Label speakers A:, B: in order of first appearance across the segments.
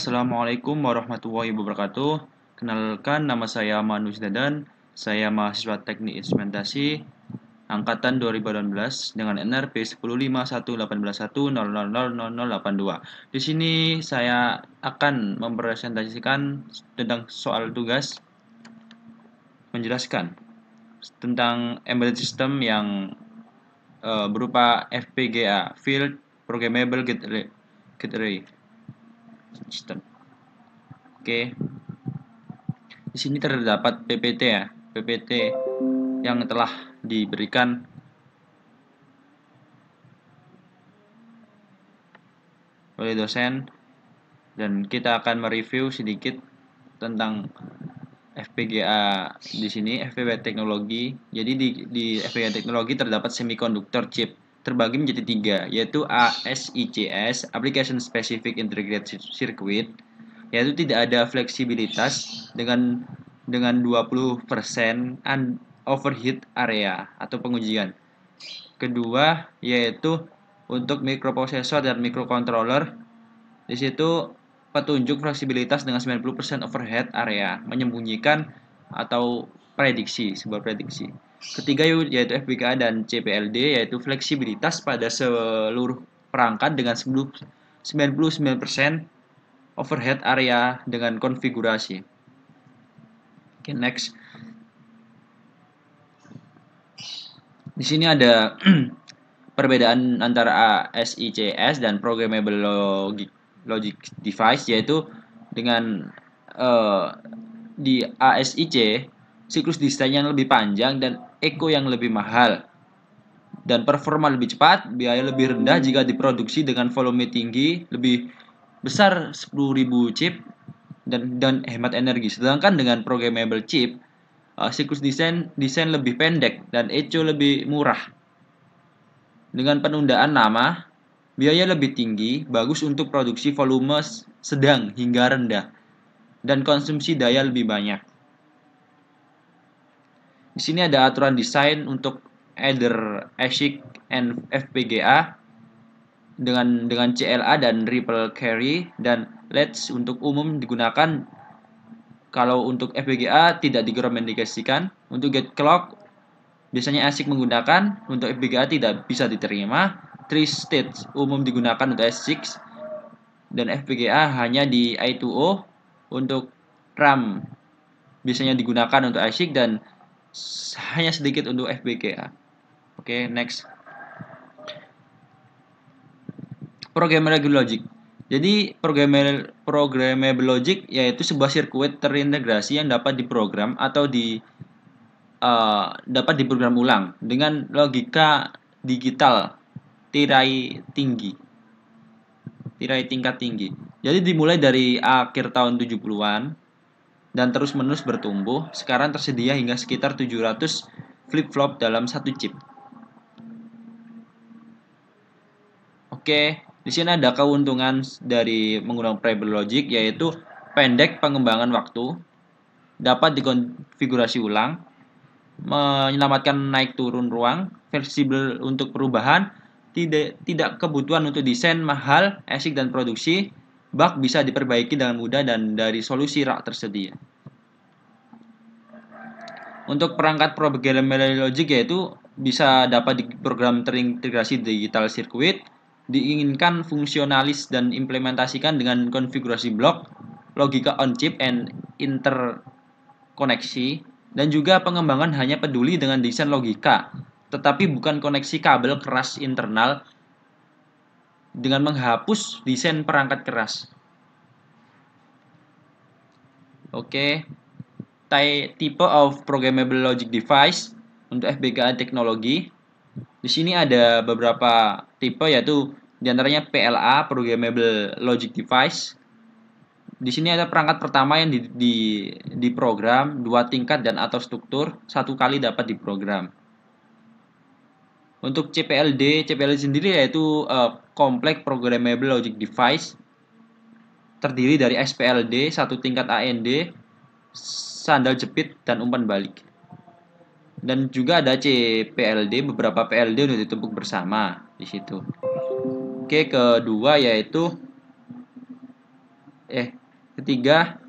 A: Assalamualaikum warahmatullahi wabarakatuh. Kenalkan, nama saya Manus Dadan. Saya mahasiswa Teknik Instrumentasi angkatan 2018 dengan NRP 105181100000082. Di sini saya akan mempresentasikan tentang soal tugas menjelaskan tentang embedded system yang berupa FPGA, Field Programmable Gate Array System. Oke. Di sini terdapat PPT ya, PPT yang telah diberikan oleh dosen, dan kita akan mereview sedikit tentang FPGA di sini, FPGA teknologi. Jadi di FPGA teknologi terdapat semiconductor chip terbagi menjadi tiga, yaitu ASICS, Application Specific Integrated Circuit, yaitu tidak ada fleksibilitas dengan 20% overheat area atau pengujian. Kedua yaitu untuk microprocessor dan microcontroller. Di situ petunjuk fleksibilitas dengan 90% overhead area, menyembunyikan atau sebuah prediksi. Ketiga yaitu FPGA dan CPLD, yaitu fleksibilitas pada seluruh perangkat dengan 99% overhead area dengan konfigurasi. Oke, next. Di sini ada perbedaan antara ASICS dan Programmable Logic Device, yaitu dengan di ASIC siklus desain yang lebih panjang dan eko yang lebih mahal, dan performa lebih cepat, biaya lebih rendah jika diproduksi dengan volume tinggi, lebih besar 10.000 chip, dan hemat energi. Sedangkan dengan programmable chip, siklus desain lebih pendek dan eco lebih murah. Dengan penundaan lama, biaya lebih tinggi, bagus untuk produksi volume sedang hingga rendah, dan konsumsi daya lebih banyak. Di sini ada aturan desain untuk either ASIC and FPGA dengan CLA dan ripple carry, dan latch untuk umum digunakan. Kalau untuk FPGA tidak direkomendasikan. Untuk gate clock biasanya ASIC menggunakan, untuk FPGA tidak bisa diterima. 3 stage umum digunakan untuk ASIC, dan FPGA hanya di I2O. Untuk RAM biasanya digunakan untuk ASIC dan hanya sedikit untuk FPGA. Oke, next. Programmable logic. Jadi programmable logic yaitu sebuah sirkuit terintegrasi yang dapat diprogram atau dapat diprogram ulang dengan logika digital tirai tingkat tinggi. Jadi dimulai dari akhir tahun 70-an dan terus-menerus bertumbuh. Sekarang tersedia hingga sekitar 700 flip-flop dalam satu chip. Oke, di sini ada keuntungan dari menggunakan programmable logic, yaitu pendek pengembangan waktu, dapat dikonfigurasi ulang, menyelamatkan naik turun ruang, fleksibel untuk perubahan, tidak kebutuhan untuk desain mahal, ASIC dan produksi, bug bisa diperbaiki dengan mudah dan dari solusi rak tersedia. Untuk perangkat programmable logic yaitu bisa dapat diprogram terintegrasi digital circuit, diinginkan fungsionalis dan implementasikan dengan konfigurasi blok, logika on chip and interkoneksi, dan juga pengembangan hanya peduli dengan desain logika, tetapi bukan koneksi kabel keras internal, dengan menghapus desain perangkat keras. Oke. Type of programmable logic device untuk FPGA teknologi. Di sini ada beberapa tipe, yaitu diantaranya PLA, programmable logic device. Di sini ada perangkat pertama yang diprogram 2 tingkat dan atau struktur 1 kali dapat diprogram. Untuk CPLD sendiri yaitu Complex Programmable Logic Device, terdiri dari SPLD 1 tingkat AND, sandal jepit dan umpan balik. Dan juga ada CPLD, beberapa PLD untuk ditumpuk bersama di situ. Oke, kedua yaitu Ketiga,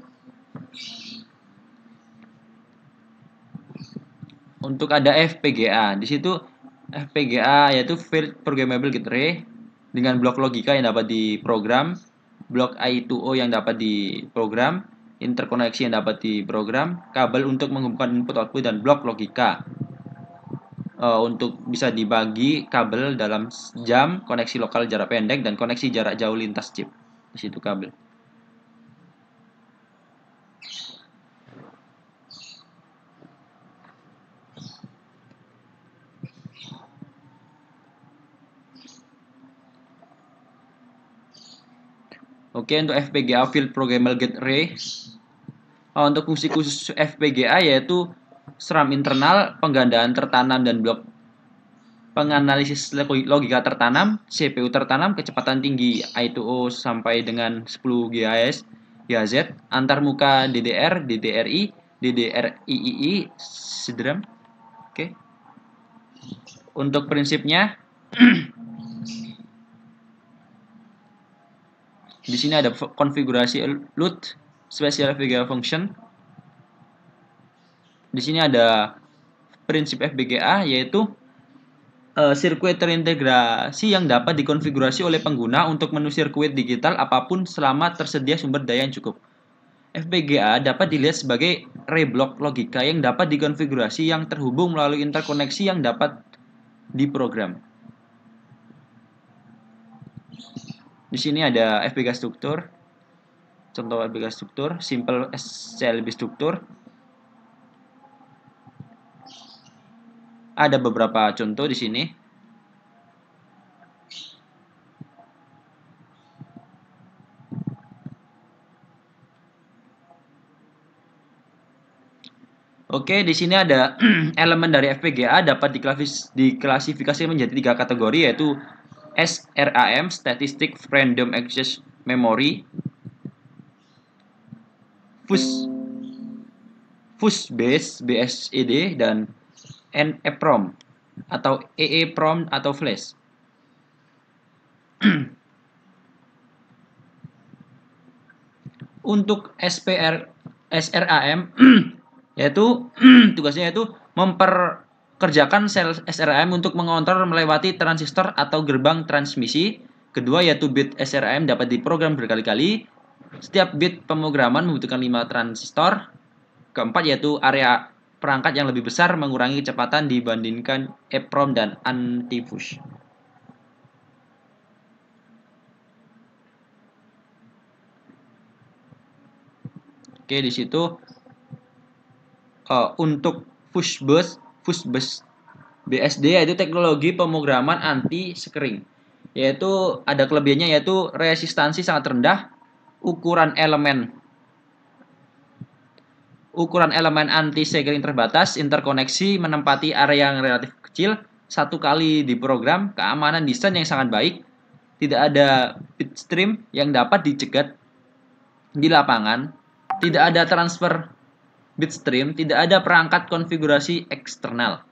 A: untuk ada FPGA. Di situ FPGA yaitu Field Programmable Gate Array dengan blok logika yang dapat diprogram, blok I2O yang dapat diprogram, interkoneksi yang dapat diprogram, kabel untuk menghubungkan input output dan blok logika. Untuk bisa dibagi kabel dalam jam, koneksi lokal jarak pendek dan koneksi jarak jauh lintas chip. Di situ kabel. Oke, untuk FPGA Field Programmable Gate Array. Untuk fungsi khusus FPGA yaitu SRAM internal, penggandaan tertanam dan blok penganalisis logika tertanam, CPU tertanam, kecepatan tinggi I2O sampai dengan 10 GHz, antarmuka DDR, DDRI, DDRII, SDRAM. Oke. Untuk prinsipnya, di sini ada konfigurasi LUT, Special FPGA Function. Di sini ada prinsip FPGA yaitu sirkuit terintegrasi yang dapat dikonfigurasi oleh pengguna untuk menu sirkuit digital apapun selama tersedia sumber daya yang cukup. FPGA dapat dilihat sebagai array block logika yang dapat dikonfigurasi yang terhubung melalui interkoneksi yang dapat diprogram. Di sini ada FPGA struktur. Contoh FPGA struktur, simple SCLB struktur. Ada beberapa contoh di sini. Oke, di sini ada elemen dari FPGA dapat diklasifikasi menjadi 3 kategori yaitu SRAM, Static Random Access Memory, Fuzz Base BSED, dan EEPROM atau EEPROM atau Flash. Untuk SRAM yaitu tugasnya yaitu memperkerjakan sel SRAM untuk mengontrol melewati transistor atau gerbang transmisi. Kedua yaitu bit SRAM dapat diprogram berkali-kali. Setiap bit pemrograman membutuhkan 5 transistor. Keempat yaitu area perangkat yang lebih besar mengurangi kecepatan dibandingkan EEPROM dan anti-fuzz. Oke, di situ untuk Fuzz Base BSD yaitu teknologi pemrograman anti sekering. Yaitu ada kelebihannya yaitu resistansi sangat rendah, ukuran elemen anti sekering terbatas, interkoneksi menempati area yang relatif kecil, satu kali diprogram, keamanan desain yang sangat baik, tidak ada bitstream yang dapat dicegat di lapangan, tidak ada transfer bitstream, tidak ada perangkat konfigurasi eksternal.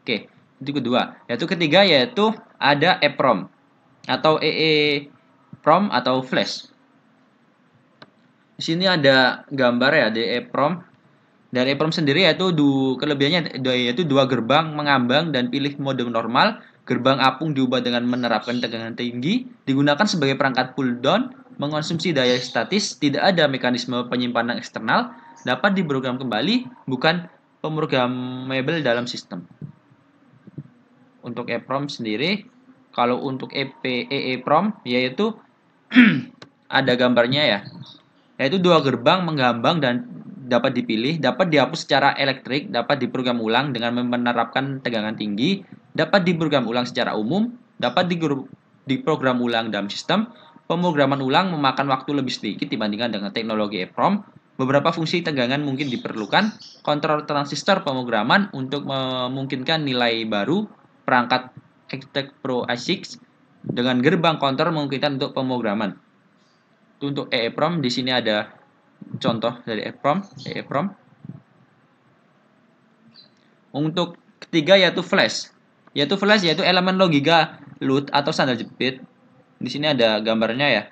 A: Oke, itu kedua. Yaitu ketiga yaitu ada EEPROM atau EEPROM atau Flash. Di sini ada gambar ya di EEPROM. Dari EEPROM sendiri yaitu kelebihannya yaitu 2 gerbang mengambang dan pilih mode normal. Gerbang apung diubah dengan menerapkan tegangan tinggi, digunakan sebagai perangkat pull down, mengonsumsi daya statis, tidak ada mekanisme penyimpanan eksternal, dapat diprogram kembali, bukan pemrogrammable dalam sistem. Untuk EEPROM sendiri, kalau untuk EEPROM yaitu ada gambarnya ya. Yaitu 2 gerbang menggambang dan dapat dipilih, dapat dihapus secara elektrik, dapat diprogram ulang dengan menerapkan tegangan tinggi, dapat diprogram ulang secara umum, dapat diprogram ulang dalam sistem. Pemrograman ulang memakan waktu lebih sedikit dibandingkan dengan teknologi EEPROM. Beberapa fungsi tegangan mungkin diperlukan, kontrol transistor pemrograman untuk memungkinkan nilai baru, perangkat Extec Pro ASIC dengan gerbang kontrol memungkinkan untuk pemrograman. Untuk EEPROM di sini ada contoh dari EEPROM. Untuk ketiga yaitu Flash. Yaitu elemen logika LUT atau standar jepit. Di sini ada gambarnya ya.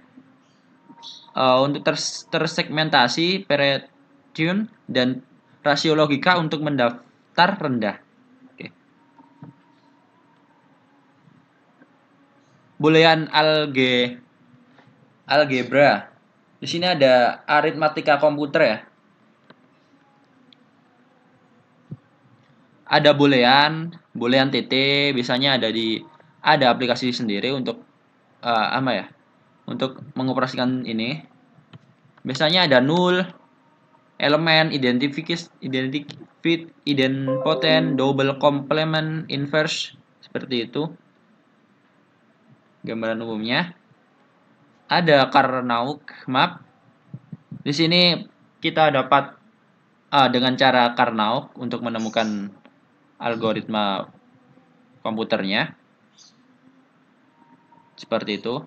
A: untuk tersegmentasi, pre-tune, dan rasio logika untuk mendaftar rendah. Oke. Boolean algebra. Di sini ada aritmatika komputer ya. Ada boolean TT, biasanya ada aplikasi sendiri untuk apa ya? Untuk mengoperasikan ini. Biasanya ada null, elemen, idempotent, double complement, inverse, seperti itu. Gambaran umumnya. Ada Carnot map. Di sini kita dapat dengan cara Carnot untuk menemukan algoritma komputernya. Seperti itu.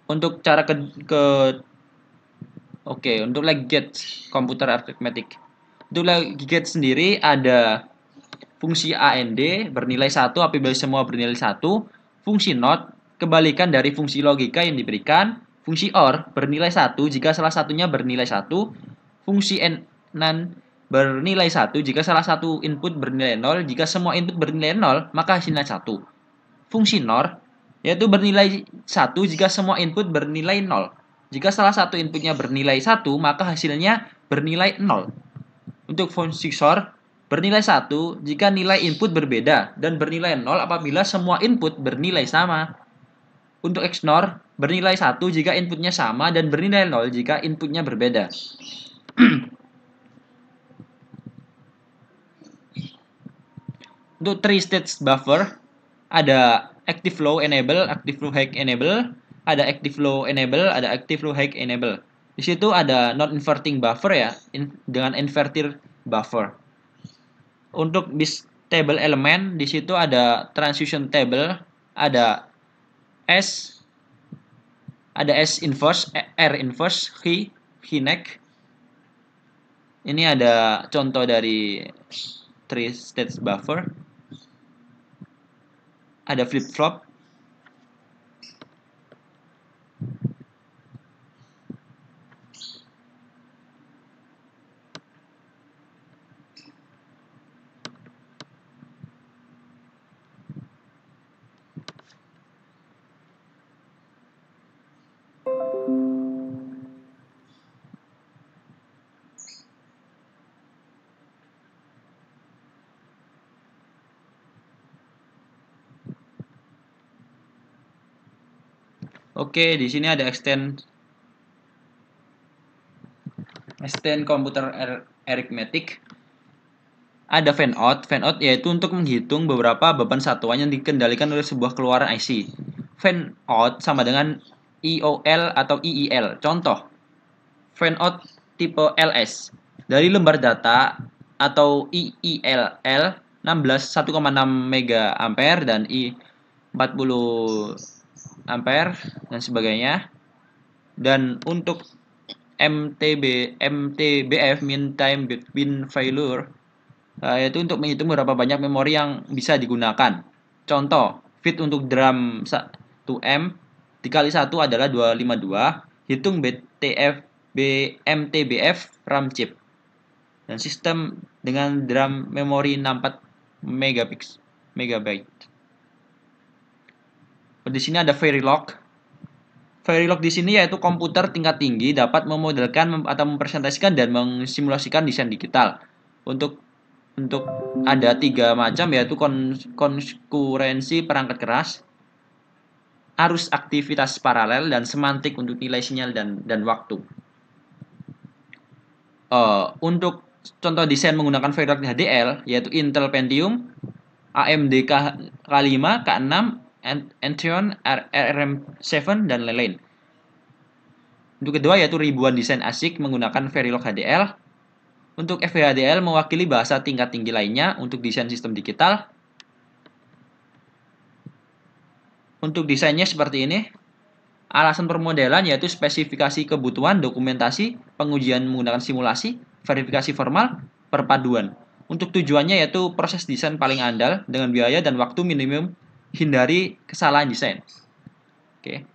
A: Untuk cara untuk Legit computer arithmetic. Untuk Legit sendiri ada fungsi AND bernilai 1 apabila semua bernilai 1, fungsi NOT kebalikan dari fungsi logika yang diberikan, fungsi OR bernilai 1 jika salah satunya bernilai 1, fungsi NAND bernilai 1 jika salah satu input bernilai 0, jika semua input bernilai 0 maka hasilnya 1. Fungsi NOR yaitu bernilai 1 jika semua input bernilai 0. Jika salah satu inputnya bernilai 1 maka hasilnya bernilai 0. Untuk fungsi XOR bernilai 1 jika nilai input berbeda dan bernilai 0 apabila semua input bernilai sama. Untuk XNOR bernilai 1 jika inputnya sama dan bernilai 0 jika inputnya berbeda. Untuk 3-stage buffer ada active low enable, active low high enable, ada active low enable, ada active low high enable. Di situ ada non inverting buffer ya, dengan inverter buffer. Untuk bis table elemen di situ ada transition table, ada S inverse, R inverse, neck. Ini ada contoh dari 3-stage buffer. Ada flip flop. Oke, di sini ada extend komputer arithmetic. Ada fan out yaitu untuk menghitung beberapa beban satuan yang dikendalikan oleh sebuah keluaran IC. Fan out sama dengan IOL atau IIL. Contoh, fan out tipe LS dari lembar data atau IILL 1,6 mega ampere dan I 40 ampere dan sebagainya. Dan untuk MTBF mean time between failure yaitu untuk menghitung berapa banyak memori yang bisa digunakan. Contoh, fit untuk drum 1M dikali 1 adalah 252. Hitung MTBF RAM chip. Dan sistem dengan drum memori 64 megabyte. Di sini ada Verilog. Verilog di sini yaitu komputer tingkat tinggi dapat memodelkan atau mempresentasikan dan mensimulasikan desain digital. Untuk ada 3 macam yaitu konkurensi perangkat keras, arus aktivitas paralel, dan semantik untuk nilai sinyal dan waktu. Untuk contoh desain menggunakan Verilog HDL yaitu Intel Pentium, AMD K5, K6, Intel RM7 dan lain-lain. Untuk kedua yaitu ribuan desain ASIC menggunakan Verilog HDL. Untuk FVHDL mewakili bahasa tingkat tinggi lainnya untuk desain sistem digital. Untuk desainnya seperti ini. Alasan permodelan yaitu spesifikasi kebutuhan, dokumentasi, pengujian menggunakan simulasi, verifikasi formal, perpaduan. Untuk tujuannya yaitu proses desain paling andal dengan biaya dan waktu minimum, hindari kesalahan desain. Oke.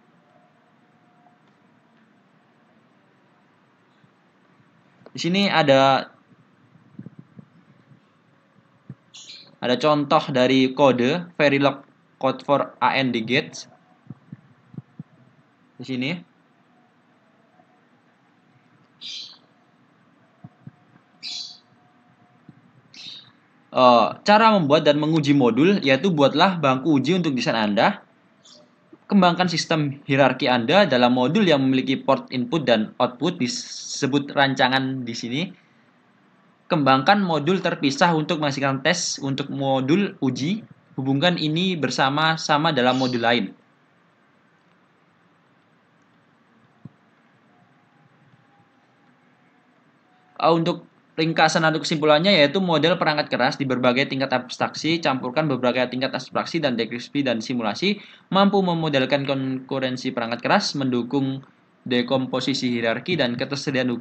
A: Di sini ada contoh dari kode Verilog code for AND gates di sini. Cara membuat dan menguji modul yaitu buatlah bangku uji untuk desain Anda. Kembangkan sistem hierarki Anda dalam modul yang memiliki port input dan output disebut rancangan di sini. Kembangkan modul terpisah untuk menghasilkan tes untuk modul uji. Hubungkan ini bersama-sama dalam modul lain. Untuk ringkasan atau kesimpulannya yaitu model perangkat keras di berbagai tingkat abstraksi, campurkan berbagai tingkat abstraksi dan deskripsi dan simulasi, mampu memodelkan konkurensi perangkat keras, mendukung dekomposisi hierarki dan ketersediaan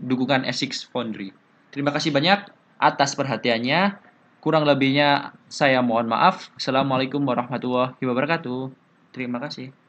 A: dukungan ASIC Foundry. Terima kasih banyak atas perhatiannya. Kurang lebihnya saya mohon maaf. Assalamualaikum warahmatullahi wabarakatuh. Terima kasih.